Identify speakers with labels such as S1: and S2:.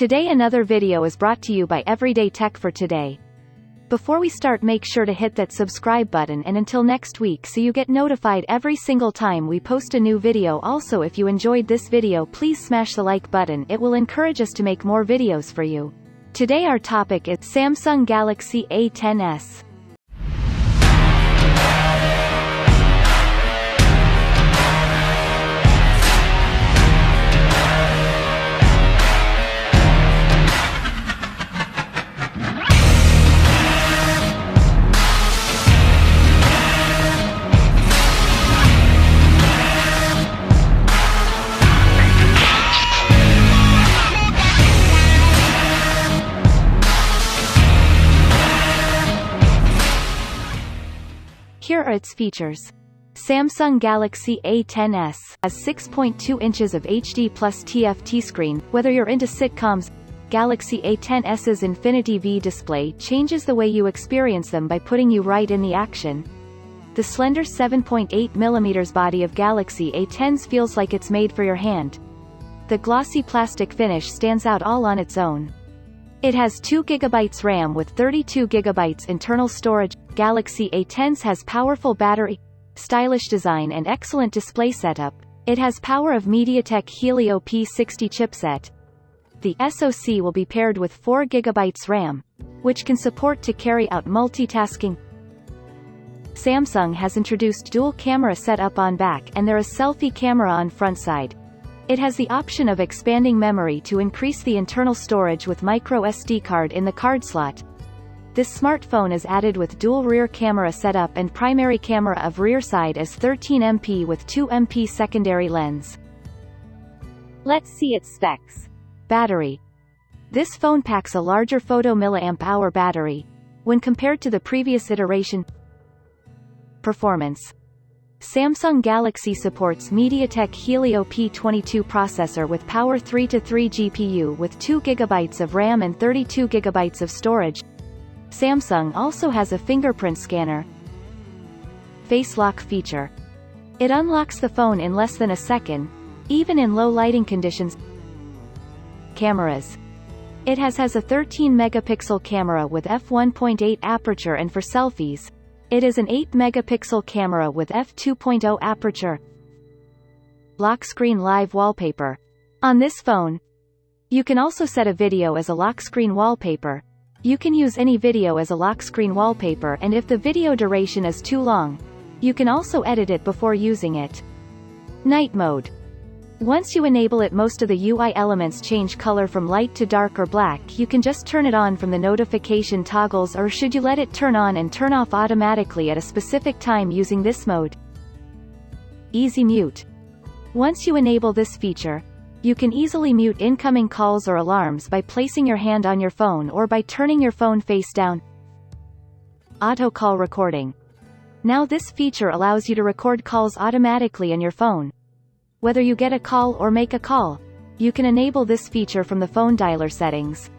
S1: Today another video is brought to you by Everyday Tech for today. Before we start, make sure to hit that subscribe button, and until next week so you get notified every single time we post a new video. Also, if you enjoyed this video, please smash the like button, it will encourage us to make more videos for you. Today our topic is Samsung Galaxy A10S. Here are its features. Samsung Galaxy A10S has 6.2 inches of HD plus TFT screen. Whether you're into sitcoms, Galaxy A10S's Infinity V display changes the way you experience them by putting you right in the action. The slender 7.8mm body of Galaxy A10s feels like it's made for your hand. The glossy plastic finish stands out all on its own. It has 2GB RAM with 32GB internal storage. Galaxy A10s has powerful battery, stylish design and excellent display setup. It has power of Mediatek Helio P60 chipset. The SoC will be paired with 4GB RAM, which can support to carry out multitasking. Samsung has introduced dual camera setup on back, and there is selfie camera on front side. It has the option of expanding memory to increase the internal storage with microSD card in the card slot. This smartphone is added with dual rear camera setup and primary camera of rear side as 13MP with 2MP secondary lens. Let's see its specs. Battery. This phone packs a larger mAh battery when compared to the previous iteration. Performance. Samsung Galaxy supports Mediatek Helio P22 processor with Power 3-3 GPU with 2GB of RAM and 32GB of storage. Samsung also has a fingerprint scanner. Face lock feature. It unlocks the phone in less than a second, even in low lighting conditions. Cameras. It has a 13-megapixel camera with f1.8 aperture, and for selfies, it is an 8-megapixel camera with f2.0 aperture. Lock screen live wallpaper. On this phone, you can also set a video as a lock screen wallpaper. You can use any video as a lock screen wallpaper, and if the video duration is too long, you can also edit it before using it. Night mode. Once you enable it, most of the UI elements change color from light to dark or black. You can just turn it on from the notification toggles, or should you let it turn on and turn off automatically at a specific time using this mode. Easy mute. Once you enable this feature, you can easily mute incoming calls or alarms by placing your hand on your phone or by turning your phone face down. Auto call recording. Now this feature allows you to record calls automatically on your phone. Whether you get a call or make a call, you can enable this feature from the phone dialer settings.